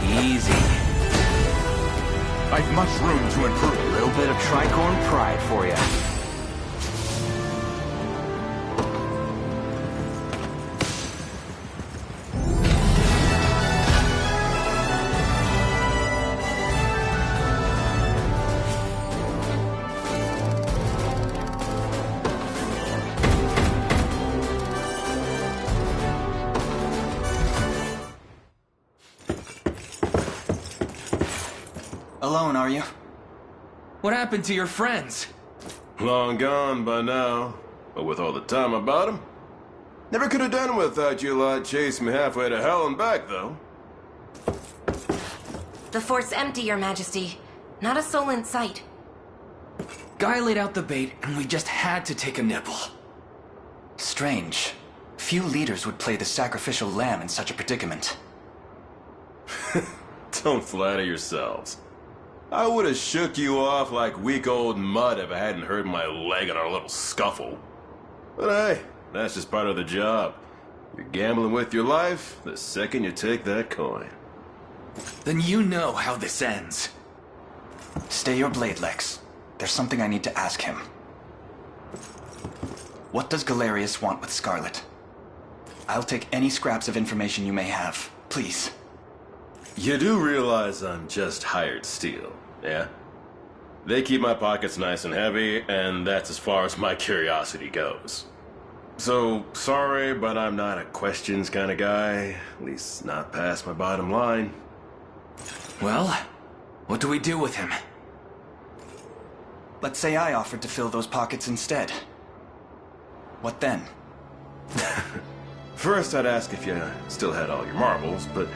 Easy. I've much room to improve. A little bit of tricorn pride for you. Alone, are you? What happened to your friends? Long gone by now. But with all the time about him. Never could have done without you lot chasing me halfway to hell and back, though. The fort's empty, Your Majesty. Not a soul in sight. Guy laid out the bait, and we just had to take a nibble. Strange. Few leaders would play the sacrificial lamb in such a predicament. Don't flatter yourselves. I would have shook you off like weak old mud if I hadn't hurt my leg in our little scuffle. But hey, that's just part of the job. You're gambling with your life the second you take that coin. Then you know how this ends. Stay your blade, Lex. There's something I need to ask him. What does Galerius want with Scarlet? I'll take any scraps of information you may have. Please. You do realize I'm just hired steel, yeah? They keep my pockets nice and heavy, and that's as far as my curiosity goes. So, sorry, but I'm not a questions kind of guy. At least not past my bottom line. Well, what do we do with him? Let's say I offered to fill those pockets instead. What then? First, I'd ask if you still had all your marbles, but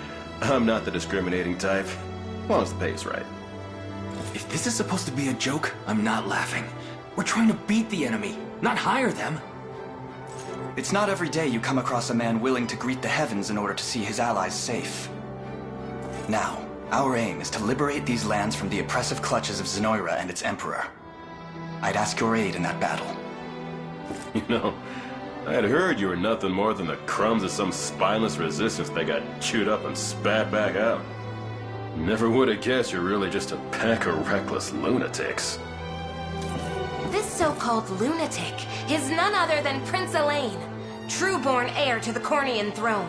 I'm not the discriminating type. As long as the pay's right. If this is supposed to be a joke, I'm not laughing. We're trying to beat the enemy, not hire them. It's not every day you come across a man willing to greet the heavens in order to see his allies safe. Now, our aim is to liberate these lands from the oppressive clutches of Zenoira and its emperor. I'd ask your aid in that battle. You know, I had heard you were nothing more than the crumbs of some spineless resistance that got chewed up and spat back out. Never would have guessed you're really just a pack of reckless lunatics. This so-called lunatic is none other than Prince Elaine, true-born heir to the Cornian throne.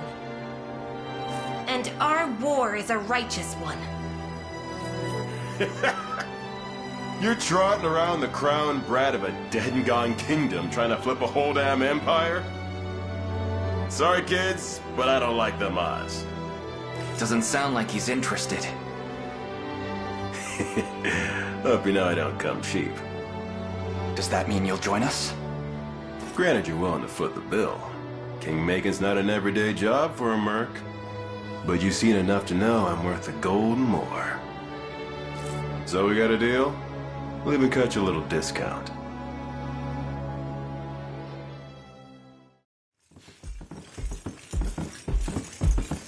And our war is a righteous one. You're trotting around the crowned brat of a dead and gone kingdom trying to flip a whole damn empire? Sorry, kids, but I don't like them odds. Doesn't sound like he's interested. Hope you know I don't come cheap. Does that mean you'll join us? Granted, you're willing to foot the bill. King-making's not an everyday job for a merc. But you've seen enough to know I'm worth a gold and more. So we got a deal? We'll even cut you a little discount.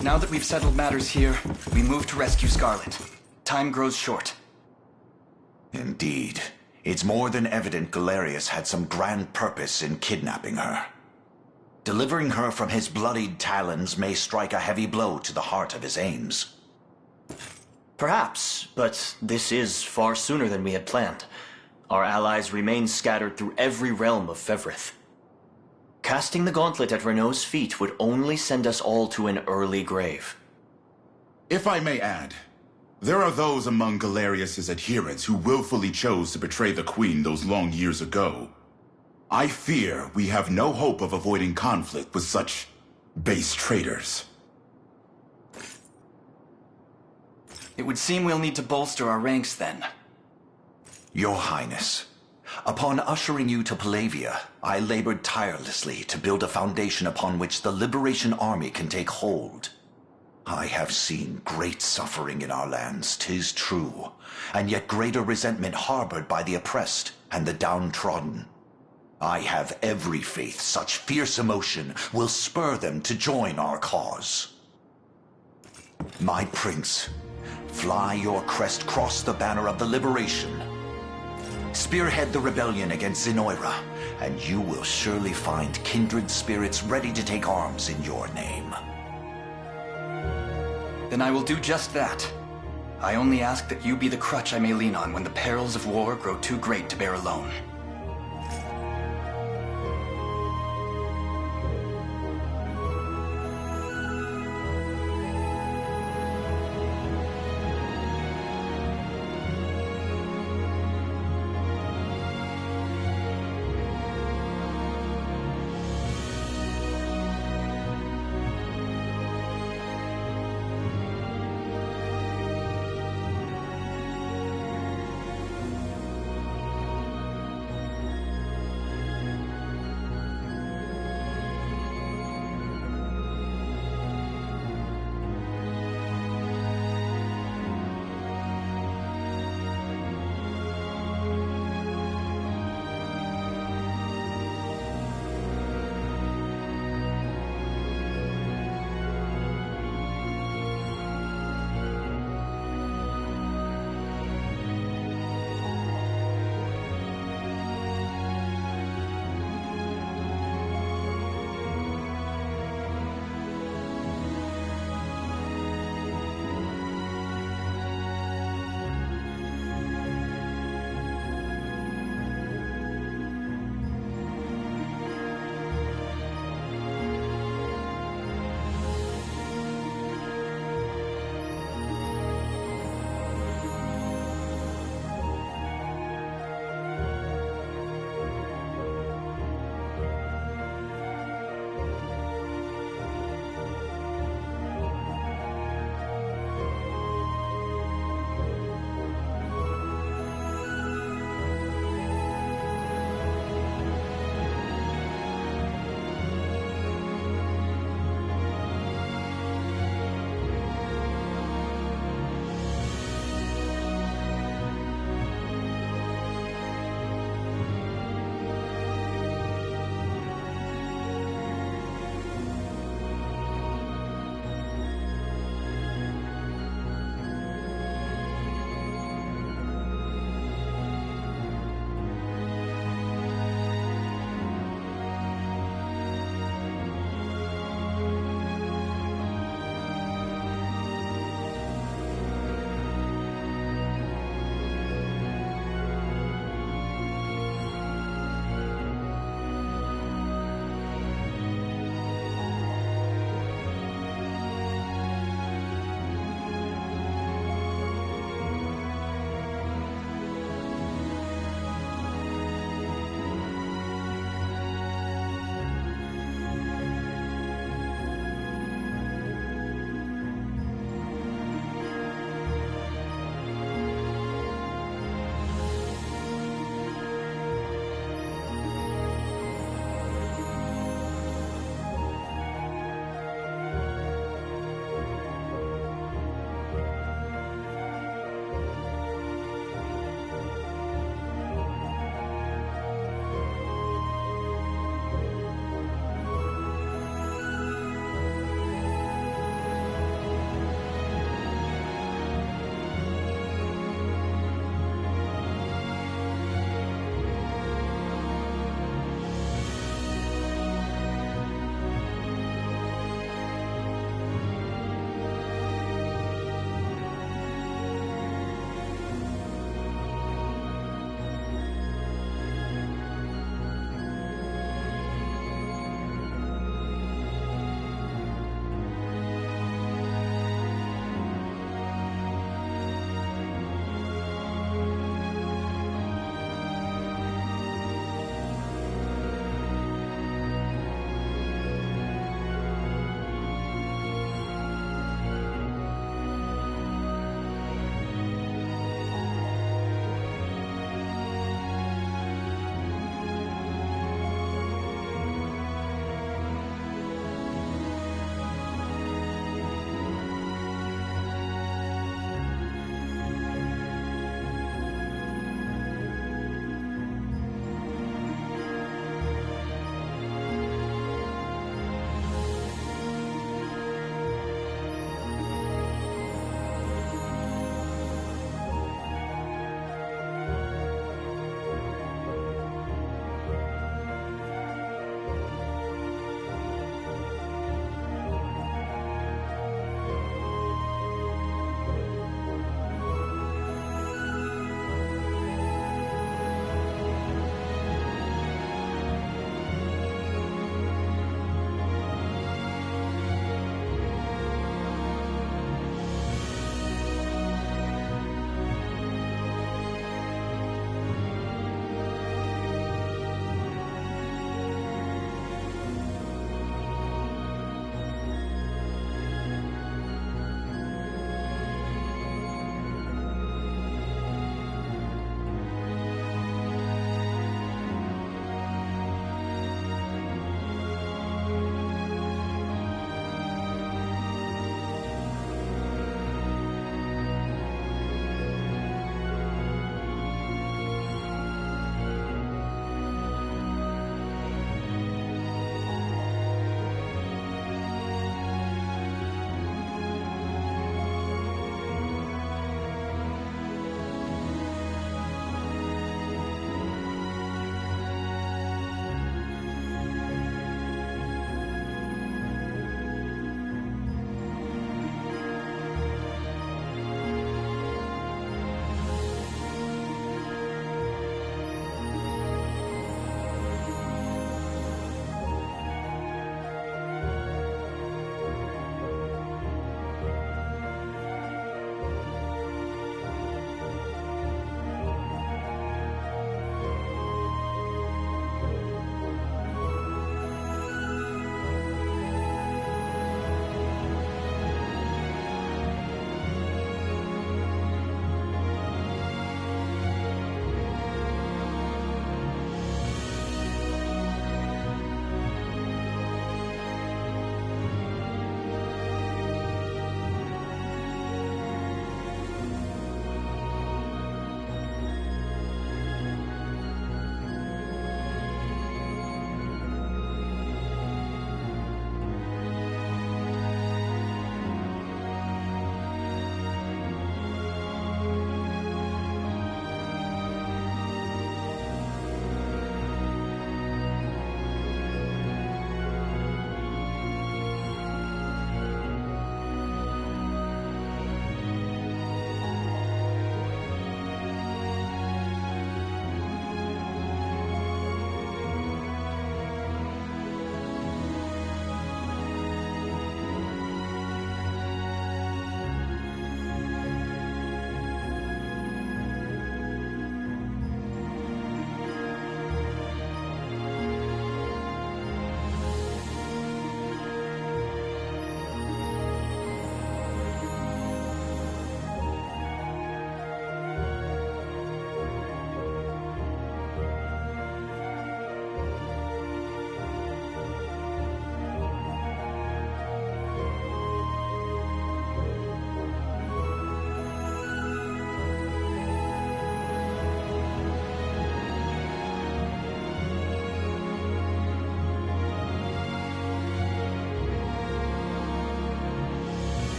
Now that we've settled matters here, we move to rescue Scarlet. Time grows short. Indeed. It's more than evident Galerius had some grand purpose in kidnapping her. Delivering her from his bloodied talons may strike a heavy blow to the heart of his aims. Perhaps, but this is far sooner than we had planned. Our allies remain scattered through every realm of Fevrith. Casting the gauntlet at Renault's feet would only send us all to an early grave. If I may add, there are those among Galerius's adherents who willfully chose to betray the Queen those long years ago. I fear we have no hope of avoiding conflict with such base traitors. It would seem we'll need to bolster our ranks then. Your Highness, upon ushering you to Palavia, I labored tirelessly to build a foundation upon which the Liberation Army can take hold. I have seen great suffering in our lands, 'tis true, and yet greater resentment harbored by the oppressed and the downtrodden. I have every faith such fierce emotion will spur them to join our cause. My prince, fly your crest across the banner of the Liberation. Spearhead the rebellion against Zenoira, and you will surely find kindred spirits ready to take arms in your name. Then I will do just that. I only ask that you be the crutch I may lean on when the perils of war grow too great to bear alone.